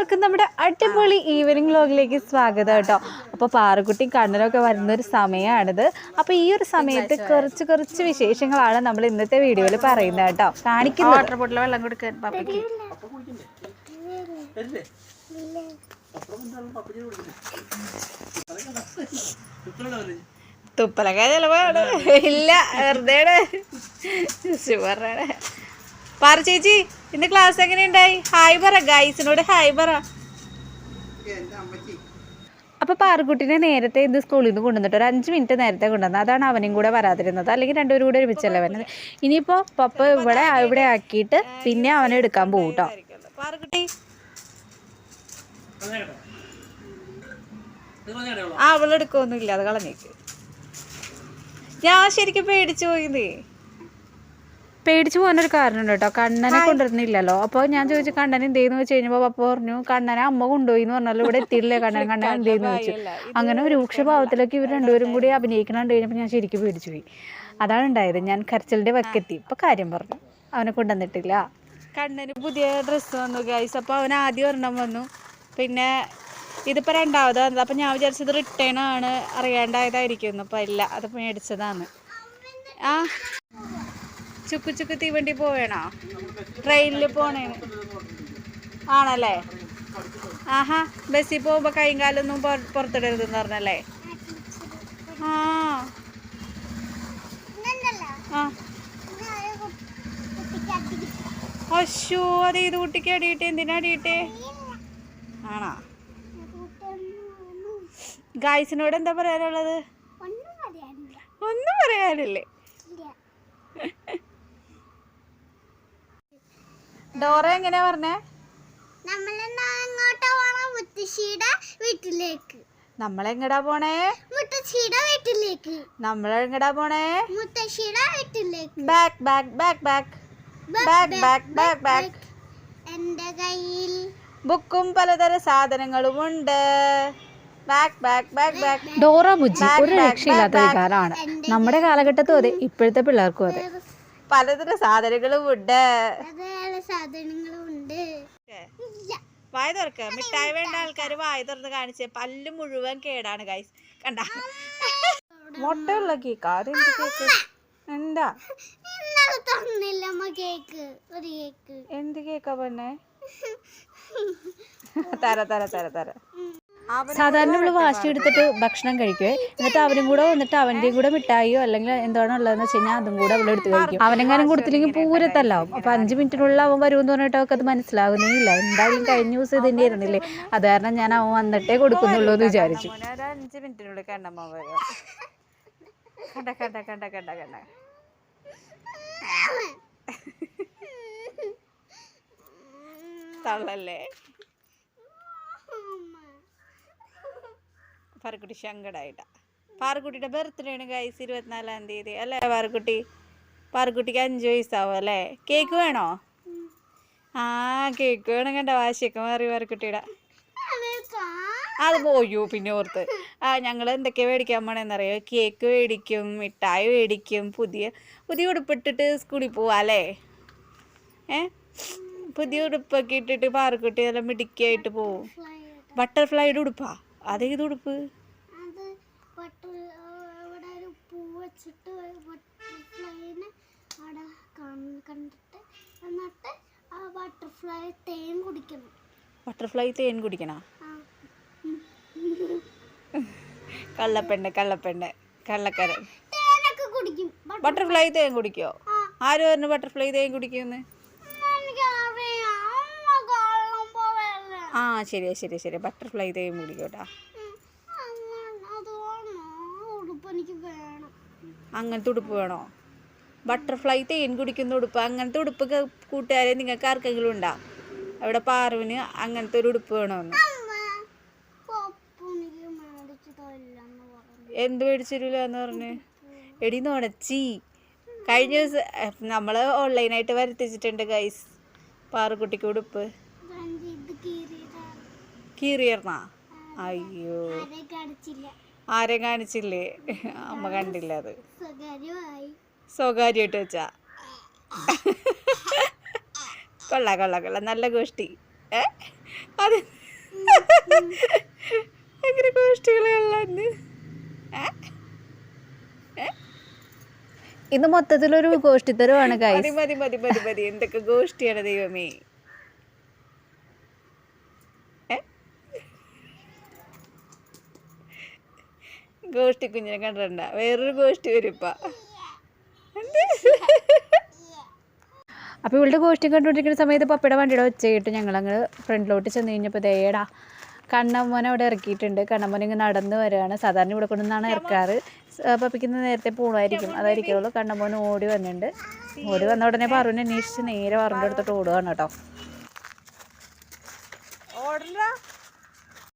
എല്ലാവർക്കും നമ്മുടെ അടിപൊളി ഈവനിങ് വ്ലോഗിലേക്ക് സ്വാഗതം കേട്ടോ. അപ്പോൾ പാറുക്കുട്ടി കണ്ണനൊക്കെ വരുന്നൊരു സമയമാണിത്. അപ്പോൾ ഈ ഒരു സമയത്ത് കുറച്ച് വിശേഷങ്ങളാണ് നമ്മൾ ഇന്നത്തെ വീഡിയോയിൽ പറയുന്നത് കേട്ടോ. കാണിക്കുന്നത് വാട്ടർ ബോട്ടിൽ വെള്ളം കൊടുക്കാൻ പാപ്പയ്ക്ക്. തുപ്പലൊക്കെ ചിലവാണ്. ഇല്ല വെറുതെ ഷുവറാണ്. പാറ ചേച്ചി ഇന്ന് ക്ലാസ് എങ്ങനെയുണ്ടായി? ഹായ് പറ ഗൈസിനോട്, ഹായ് പറ. അപ്പോൾ പാറുക്കുട്ടിനെ നേരത്തെ ഇന്ന് സ്കൂളിൽ നിന്ന് കൊണ്ടുവന്നിട്ട് ഒരു 5 മിനിറ്റ് നേരത്തെ കൊണ്ടുവന്നത്. അതാണ് അവനും കൂടെ വരാതിരുന്നത്. അല്ലെങ്കിൽ രണ്ടുപേരും കൂടെ ഒരുമിച്ചല്ലേ വരുന്നത്. ഇനിയിപ്പോൾ പപ്പ ഇവിടെ ആക്കിയിട്ട് പിന്നെ അവനെ എടുക്കാൻ പോകും കേട്ടോ. പാറുക്കുട്ടി അവളെടുക്കൊന്നുമില്ല, അത് കളഞ്ഞേക്ക്. ഞാൻ ശരിക്കും പേടിച്ചു പോയിന്നേ. പേടിച്ചു പോകാനൊരു കാരണമുണ്ട് കേട്ടോ. കണ്ണനെ കൊണ്ടുവരുന്നില്ലല്ലോ. അപ്പോൾ ഞാൻ ചോദിച്ചു കണ്ണൻ എന്തേന്ന് വെച്ച് കഴിഞ്ഞപ്പോൾ പപ്പ പറഞ്ഞു കണ്ണനെ അമ്മ കൊണ്ടുപോയി എന്ന് പറഞ്ഞാൽ ഇവിടെ എത്തിയില്ലേ കണ്ണൻ എന്തേന്ന് ചോദിച്ചു. അങ്ങനെ രൂക്ഷഭാവത്തിലേക്ക് ഇവർ രണ്ടുപേരും കൂടി അഭിനയിക്കണം കഴിഞ്ഞപ്പോൾ ഞാൻ ശരിക്കും പേടിച്ചു പോയി. അതാണ് ഉണ്ടായത്. ഞാൻ കരച്ചിലിൻ്റെ വക്കെത്തി. ഇപ്പോൾ കാര്യം പറഞ്ഞു, അവനെ കൊണ്ടുവന്നിട്ടില്ല. കണ്ണന് പുതിയ ഡ്രസ്സ് വന്നു ഗൈസ്. അപ്പോൾ അവൻ ആദ്യം ഒരെണ്ണം വന്നു, പിന്നെ ഇതിപ്പോൾ രണ്ടാമത് വന്നത്. അപ്പം ഞാൻ വിചാരിച്ചത് റിട്ടേൺ ആണ്, അറിയാണ്ടായതായിരിക്കും. അപ്പോൾ ഇല്ല, അത് മേടിച്ചതാണ്. ആ ചുക്ക് തീവണ്ടി പോവേണോ? ട്രെയിനിൽ പോണേ ആണല്ലേ? ആഹാ, ബസ്സിൽ പോകുമ്പോൾ കൈയും കാലൊന്നും പുറത്തിടരുതെന്ന് പറഞ്ഞല്ലേ? ആ അശോ, അത് ഏത് കുട്ടിക്ക് അടിയിട്ടേ? എന്തിനാ അടിയിട്ടേ? ആണോ? ഗായ്സിനോട് എന്താ പറയാനുള്ളത്? ഒന്നും പറയാനില്ലേ? ഡോറ എങ്ങനെയാ പറഞ്ഞേ? നമ്മളെങ്ങടാ പോണേ? നമ്മളെങ്ങടാ പോണേ? Back back back back back back back back. എന്റെ കയ്യിൽ ബുക്കും പലതരം സാധനങ്ങളും ഉണ്ട്. ഡോറ ബുജ്ജി ഒരു രക്ഷയില്ലാത്ത വികാരമാണ്. നമ്മുടെ കാലഘട്ടത്തും അതെ, ഇപ്പോഴത്തെ പിള്ളേർക്കും അതെ. പലതരം സാധനങ്ങളും ഉണ്ട്. വായ തുറക്ക. മിഠായി വേണ്ട ആൾക്കാർ വായ തുറന്ന് കാണിച്ചേ. പല്ല് മുഴുവൻ കേടാണ് ഗൈസ്. കണ്ട മുട്ടയുള്ള കേക്ക്. അതെന്ത് കേക്ക്? എന്താ എന്ത് കേക്കാ പൊന്നെ? തര സാധാരണ നമ്മൾ വാശി എടുത്തിട്ട് ഭക്ഷണം കഴിക്കുവേ. എന്നിട്ട് അവനും കൂടെ വന്നിട്ട് അവൻ്റെയും കൂടെ മിഠായിയോ അല്ലെങ്കിൽ എന്താണോ ഉള്ളതെന്ന് വെച്ച് കഴിഞ്ഞാൽ അതും കൂടെ അവളെ എടുത്ത് കഴിക്കും. അവനെങ്ങാനും കൊടുത്തില്ലെങ്കിൽ പൂരത്തല്ലാവും. അപ്പോൾ 5 മിനിറ്റിനുള്ളിൽ അവൻ വരുമെന്ന് പറഞ്ഞിട്ട് അവർക്ക് അത് മനസ്സിലാകുന്നില്ല. എന്തായാലും കഴിഞ്ഞ ദിവസം ഇതിൻ്റെ ഇരുന്നില്ലേ, അത് കാരണം ഞാൻ അവൻ വന്നിട്ടേ കൊടുക്കുന്നുള്ളൂ എന്ന് വിചാരിച്ചു. 5 മിനിറ്റിനുള്ളിൽ കണ്ടമ്മ കണ്ട തള്ളല്ലേ? പാറുക്കുട്ടി സങ്കടമായിട്ടാ. പാറുക്കുട്ടിയുടെ ബർത്ത്ഡേ ആണ് ഗൈസ്, 24-ാം തീയതി അല്ലേ? പാറുക്കുട്ടിക്ക് 5 വയസ്സാവും അല്ലേ? കേക്ക് വേണോ? ആ കേക്ക് വേണം. കണ്ട വാശിയൊക്കെ മാറി പാറുക്കുട്ടിയുടെ. അത് പോയോ പിന്നെ ഓർത്ത്. ഞങ്ങൾ എന്തൊക്കെയാണ് മേടിക്കാൻ പോണെന്നറിയോ? കേക്ക് മേടിക്കും, മിഠായി മേടിക്കും, പുതിയ ഉടുപ്പിട്ടിട്ട് സ്കൂളിൽ പോവാ അല്ലേ? പുതിയ ഉടുപ്പൊക്കെ ഇട്ടിട്ട് പാറുക്കുട്ടി നല്ല മിടുക്കിയായിട്ട് പോവും. ബട്ടർഫ്ലൈയുടെ ഉടുപ്പാ? അതേത് ഉടുപ്പ്? ബട്ടർഫ്ലൈ തേൻ കുടിക്കണ? കള്ളപ്പെണ്ണ് കള്ളക്കരൻ. ബട്ടർഫ്ലൈ തേൻ കുടിക്കോ? ആര് പറഞ്ഞു ബട്ടർഫ്ലൈ തേൻ കുടിക്കുമെന്ന്? ആ ശരി ബട്ടർഫ്ലൈ തേൻ കുടിക്കോട്ടാ. അങ്ങനത്തെ ഉടുപ്പ് വേണോ? ബട്ടർഫ്ലൈ തേൻ കുടിക്കുന്ന ഉടുപ്പ്, അങ്ങനത്തെ ഉടുപ്പ് കൂട്ടുകാരെ നിങ്ങൾക്ക് ആർക്കെങ്കിലും ഉണ്ടാ? അവിടെ പാറുവിന് അങ്ങനത്തെ ഒരു ഉടുപ്പ് വേണമെന്ന്. എന്ത് മേടിച്ചില്ല എന്ന് പറഞ്ഞ്? എടി നുണച്ചി. കഴിഞ്ഞ ദിവസം നമ്മൾ ഓൺലൈനായിട്ട് വരുത്തിച്ചിട്ടുണ്ട് ഗൈസ് പാറുക്കുട്ടിക്ക് ഉടുപ്പ്. കീറിയർന്നാ? അയ്യോ, ആരെ കാണിച്ചില്ലേ? അമ്മ കണ്ടില്ല. അത് സ്വകാര്യമായിട്ട് വെച്ചാ? കൊള്ളാം നല്ല ഗോഷ്ടി. അത് ഭയങ്കര ഗോഷ്ടികളുള്ളന്ന്. ഇന്ന് മൊത്തത്തിലൊരു ഗോഷ്ടിത്തരമാണ് ഗൈസ്. മതി മതി മതി മതി എന്തൊക്കെ ഗോഷ്ടിയാണ് ദൈവമേ. ഗോഷ്ടി കുഞ്ഞിനെ കണ്ടിട്ടുണ്ട, വേറൊരു ഗോഷ്ടി വരുപ്പ. അപ്പോൾ ഇവളുടെ ഗോഷ്ടി കണ്ടുകൊണ്ടിരിക്കുന്ന സമയത്ത് പപ്പയുടെ വണ്ടിയുടെ ഒച്ച കേട്ട് ഞങ്ങളങ്ങ് ഫ്രണ്ടിലോട്ട് ചെന്ന് കഴിഞ്ഞപ്പോൾ ദേടാ കണ്ണമ്മോനെ അവിടെ ഇറക്കിയിട്ടുണ്ട്. കണ്ണമ്മോൻ ഇങ്ങനെ നടന്ന് വരികയാണ്. സാധാരണ ഇവിടെ കൊണ്ടുവന്നാണ് ഇറക്കാറ്. പപ്പിക്കുന്ന നേരത്തെ പോണായിരിക്കും, അതായിരിക്കുള്ളൂ. കണ്ണമ്മോൻ ഓടി വന്നിട്ടുണ്ട്. ഓടി വന്ന ഉടനെ പാറുവിനെ അന്വേഷിച്ച് നേരെ പാറുവിൻ്റെ അടുത്തോട്ട് ഓടുകയാണ് കേട്ടോ.